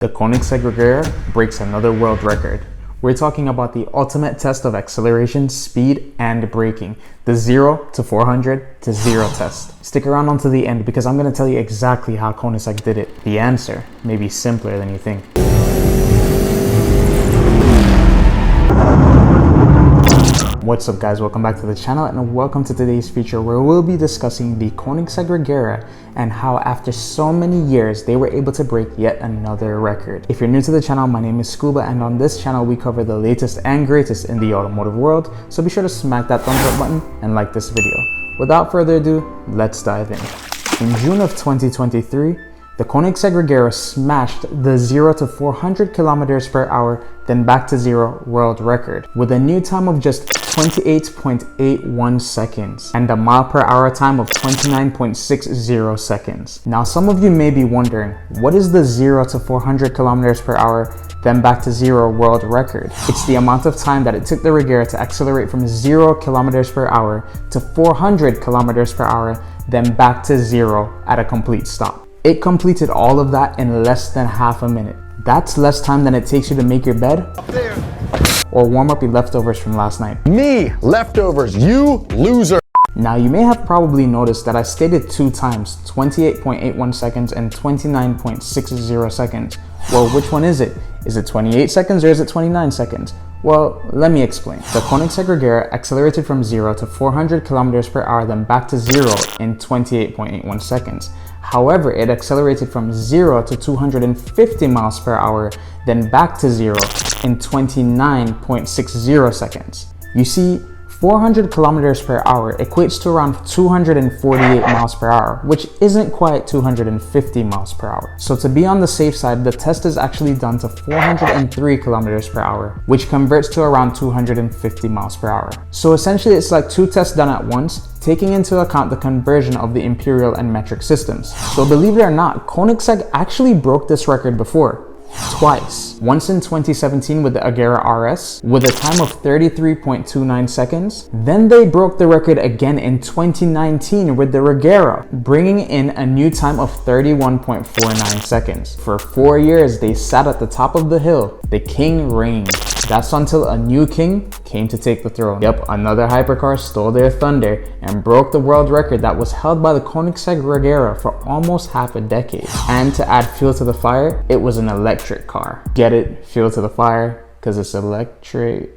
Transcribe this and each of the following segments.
The Koenigsegg Regera breaks another world record. We're talking about the ultimate test of acceleration, speed, and braking. The 0 to 400 to 0 test. Stick around until the end because I'm going to tell you exactly how Koenigsegg did it. The answer may be simpler than you think. What's up guys, welcome back to the channel and welcome to today's feature where we'll be discussing the Koenigsegg Regera and how after so many years they were able to break yet another record. If you're new to the channel, my name is Scubah and on this channel we cover the latest and greatest in the automotive world, so be sure to smack that thumbs up button and like this video. Without further ado, let's dive in. In June of 2023, the Koenigsegg Regera smashed the 0 to 400 kilometers per hour, then back to 0 world record with a new time of just 28.81 seconds and a mile per hour time of 29.60 seconds. Now, some of you may be wondering, what is the 0 to 400 kilometers per hour, then back to 0 world record? It's the amount of time that it took the Regera to accelerate from 0 kilometers per hour to 400 kilometers per hour, then back to 0 at a complete stop. It completed all of that in less than half a minute. That's less time than it takes you to make your bed or warm up your leftovers from last night. Me, leftovers, you loser. Now you may have probably noticed that I stated two times, 28.81 seconds and 29.60 seconds. Well, which one is it? Is it 28 seconds or is it 29 seconds? Well, let me explain. The Koenigsegg Regera accelerated from 0 to 400 kilometers per hour, then back to 0 in 28.81 seconds. However, it accelerated from 0 to 250 miles per hour, then back to 0 in 29.60 seconds. You see, 400 kilometers per hour equates to around 248 miles per hour, which isn't quite 250 miles per hour. So to be on the safe side, the test is actually done to 403 kilometers per hour, which converts to around 250 miles per hour. So essentially it's like two tests done at once, taking into account the conversion of the imperial and metric systems. So believe it or not, Koenigsegg actually broke this record before. Twice. Once in 2017 with the Regera RS with a time of 33.29 seconds. Then they broke the record again in 2019 with the Regera, bringing in a new time of 31.49 seconds. For 4 years, they sat at the top of the hill. The king reigned. That's until a new king came to take the throne. Yep, another hypercar stole their thunder and broke the world record that was held by the Koenigsegg Regera for almost half a decade. And to add fuel to the fire, it was an electric car. Get it? Fuel to the fire? Because it's electric.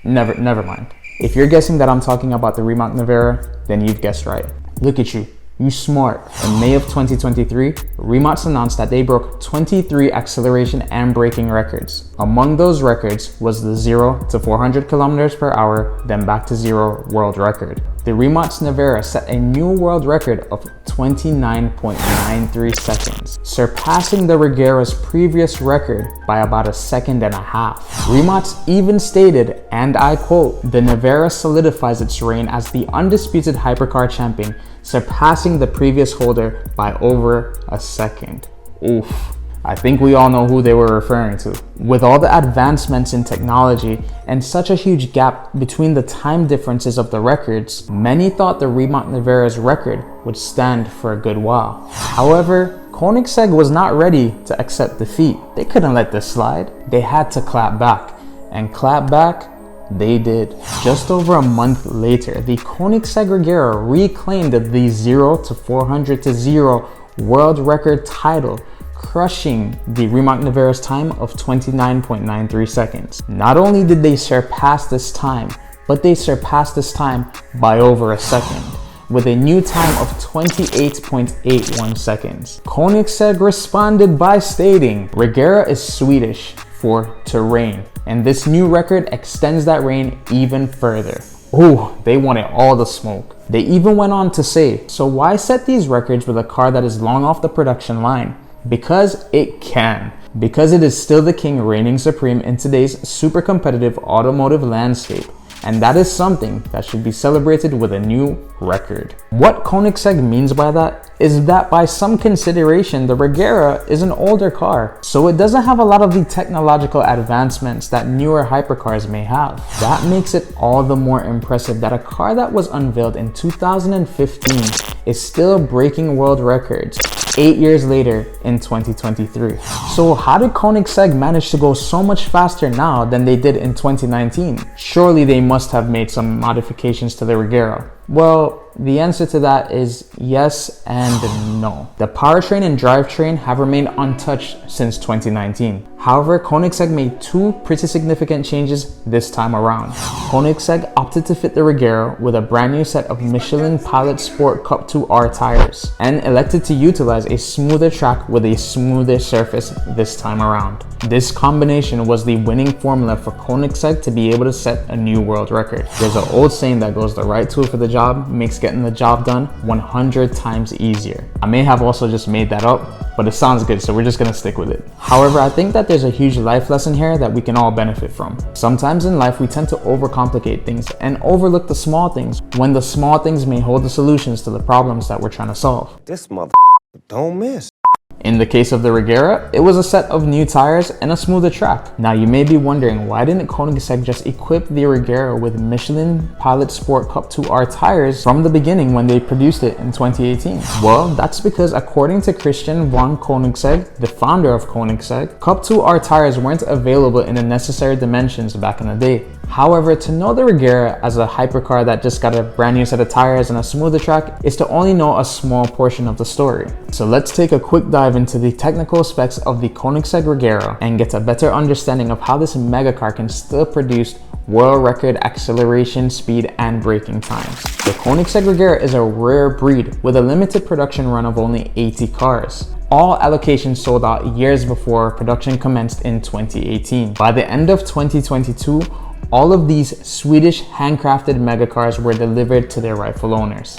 Never mind. If you're guessing that I'm talking about the Rematch Nevera, then you've guessed right. Look at you. You smart. In May of 2023, Rematch announced that they broke 23 acceleration and braking records. Among those records was the 0 to 400 kilometers per hour, then back to 0 world record. The Rematch Nevera set a new world record of 29.93 seconds, surpassing the Regera's previous record by about a second and a half. Rematch even stated, and I quote, "The Nevera solidifies its reign as the undisputed hypercar champion, surpassing the previous holder by over a second." Oof. I think we all know who they were referring to. With all the advancements in technology and such a huge gap between the time differences of the records, many thought the Rematch Nevera's record would stand for a good while. However, Koenigsegg was not ready to accept defeat. They couldn't let this slide. They had to clap back, and clap back they did. Just over a month later, the Koenigsegg Regera reclaimed the 0 to 400 to 0 world record title, crushing the Rematch Nevera's time of 29.93 seconds. Not only did they surpass this time, but they surpassed this time by over a second, with a new time of 28.81 seconds. Koenigsegg responded by stating, "Regera is Swedish for to reign, and this new record extends that reign even further." Ooh, they wanted all the smoke. They even went on to say, "So why set these records with a car that is long off the production line? Because it can. Because it is still the king reigning supreme in today's super competitive automotive landscape. And that is something that should be celebrated with a new record." What Koenigsegg means by that is that by some consideration, the Regera is an older car, so it doesn't have a lot of the technological advancements that newer hypercars may have. That makes it all the more impressive that a car that was unveiled in 2015 is still breaking world records 8 years later in 2023. So how did Koenigsegg manage to go so much faster now than they did in 2019? Surely they must have made some modifications to the Regera. Well, the answer to that is yes and no. The powertrain and drivetrain have remained untouched since 2019. However, Koenigsegg made two pretty significant changes this time around. Koenigsegg opted to fit the Regera with a brand new set of Michelin Pilot Sport Cup 2R tires and elected to utilize a smoother track with a smoother surface this time around. This combination was the winning formula for Koenigsegg to be able to set a new world record. There's an old saying that goes, the right tool for the job makes getting the job done 100 times easier. I may have also just made that up, but it sounds good, so we're just gonna stick with it. However, I think that there's a huge life lesson here that we can all benefit from. Sometimes in life, we tend to overcomplicate things and overlook the small things when the small things may hold the solutions to the problems that we're trying to solve. This mother don't miss. In the case of the Regera, it was a set of new tires and a smoother track. Now you may be wondering, why didn't Koenigsegg just equip the Regera with Michelin Pilot Sport Cup 2R tires from the beginning when they produced it in 2018? Well, that's because according to Christian von Koenigsegg, the founder of Koenigsegg, Cup 2R tires weren't available in the necessary dimensions back in the day. However, to know the Regera as a hypercar that just got a brand new set of tires and a smoother track is to only know a small portion of the story. So let's take a quick dive into the technical specs of the Koenigsegg Regera and get a better understanding of how this megacar can still produce world record acceleration, speed, and braking times. The Koenigsegg Regera is a rare breed with a limited production run of only 80 cars. All allocations sold out years before production commenced in 2018. By the end of 2022, all of these Swedish handcrafted megacars were delivered to their rightful owners.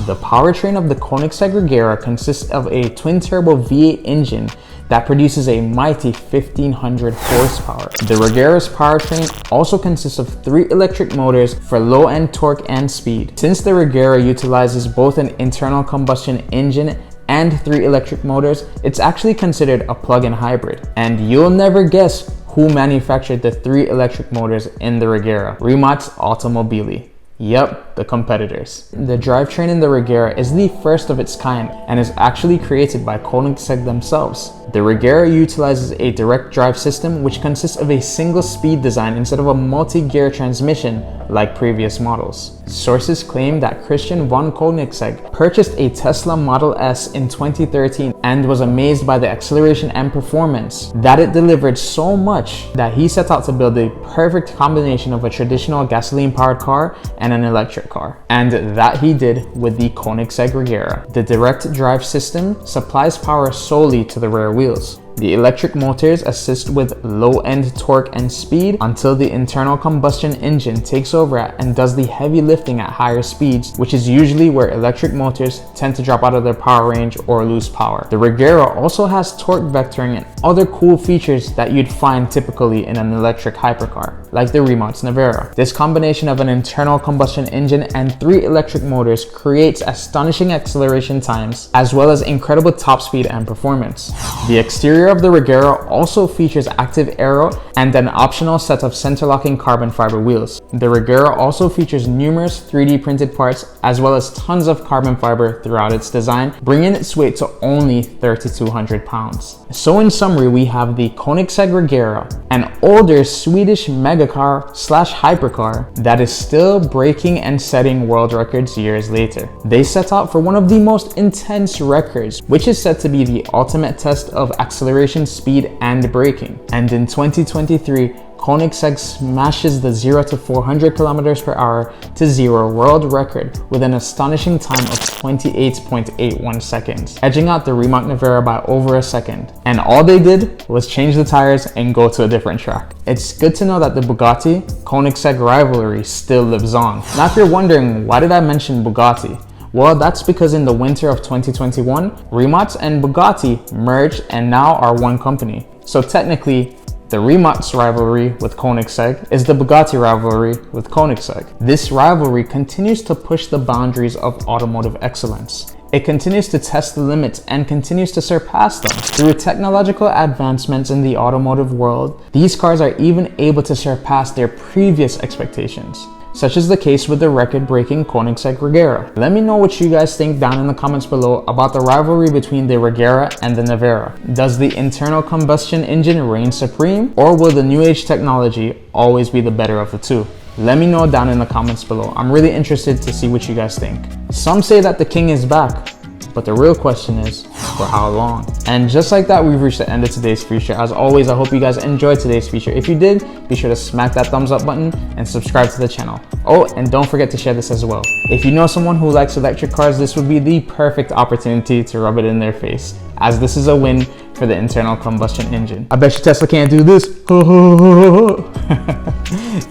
The powertrain of the Koenigsegg Regera consists of a twin-turbo V8 engine that produces a mighty 1500 horsepower. The Regera's powertrain also consists of 3 electric motors for low-end torque and speed. Since the Regera utilizes both an internal combustion engine and 3 electric motors, it's actually considered a plug-in hybrid. And you'll never guess who manufactured the 3 electric motors in the Regera: Rematch Automobili. Yep, the competitors. The drivetrain in the Regera is the first of its kind and is actually created by Koenigsegg themselves. The Regera utilizes a direct drive system which consists of a single speed design instead of a multi-gear transmission like previous models. Sources claim that Christian von Koenigsegg purchased a Tesla Model S in 2013 and was amazed by the acceleration and performance that it delivered so much that he set out to build a perfect combination of a traditional gasoline-powered car and an electric car. And that he did with the Koenigsegg Regera. The direct drive system supplies power solely to the rear wheels. The electric motors assist with low-end torque and speed until the internal combustion engine takes over and does the heavy lifting at higher speeds, which is usually where electric motors tend to drop out of their power range or lose power. The Regera also has torque vectoring and other cool features that you'd find typically in an electric hypercar, like the Rematch Nevera. This combination of an internal combustion engine and 3 electric motors creates astonishing acceleration times, as well as incredible top speed and performance. The exterior of the Regera also features active aero and an optional set of center-locking carbon fiber wheels. The Regera also features numerous 3D printed parts as well as tons of carbon fiber throughout its design, bringing its weight to only 3,200 pounds. So in summary, we have the Koenigsegg Regera, an older Swedish megacar slash hypercar that is still breaking and setting world records years later. They set out for one of the most intense records, which is said to be the ultimate test of acceleration, speed, and braking. And in 2023, Koenigsegg smashes the 0 to 400 kilometers per hour to 0 world record with an astonishing time of 28.81 seconds, edging out the Rematch Nevera by over a second. And all they did was change the tires and go to a different track. It's good to know that the Bugatti Koenigsegg rivalry still lives on. Now if you're wondering, why did I mention Bugatti? Well, that's because in the winter of 2021, Rematch and Bugatti merged and now are one company. So technically, the Rematch rivalry with Koenigsegg is the Bugatti rivalry with Koenigsegg. This rivalry continues to push the boundaries of automotive excellence. It continues to test the limits and continues to surpass them. Through technological advancements in the automotive world, these cars are even able to surpass their previous expectations. such as the case with the record-breaking Koenigsegg Regera. Let me know what you guys think down in the comments below about the rivalry between the Regera and the Nevera. Does the internal combustion engine reign supreme, or will the new age technology always be the better of the two? Let me know down in the comments below. I'm really interested to see what you guys think. Some say that the king is back, but the real question is, for how long? And just like that, we've reached the end of today's feature. As always, I hope you guys enjoyed today's feature. If you did, be sure to smack that thumbs up button and subscribe to the channel. Oh, and don't forget to share this as well. If you know someone who likes electric cars, this would be the perfect opportunity to rub it in their face, as this is a win for the internal combustion engine. I bet you Tesla can't do this.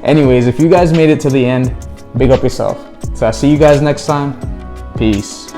Anyways, if you guys made it to the end, big up yourself. So I'll see you guys next time. Peace.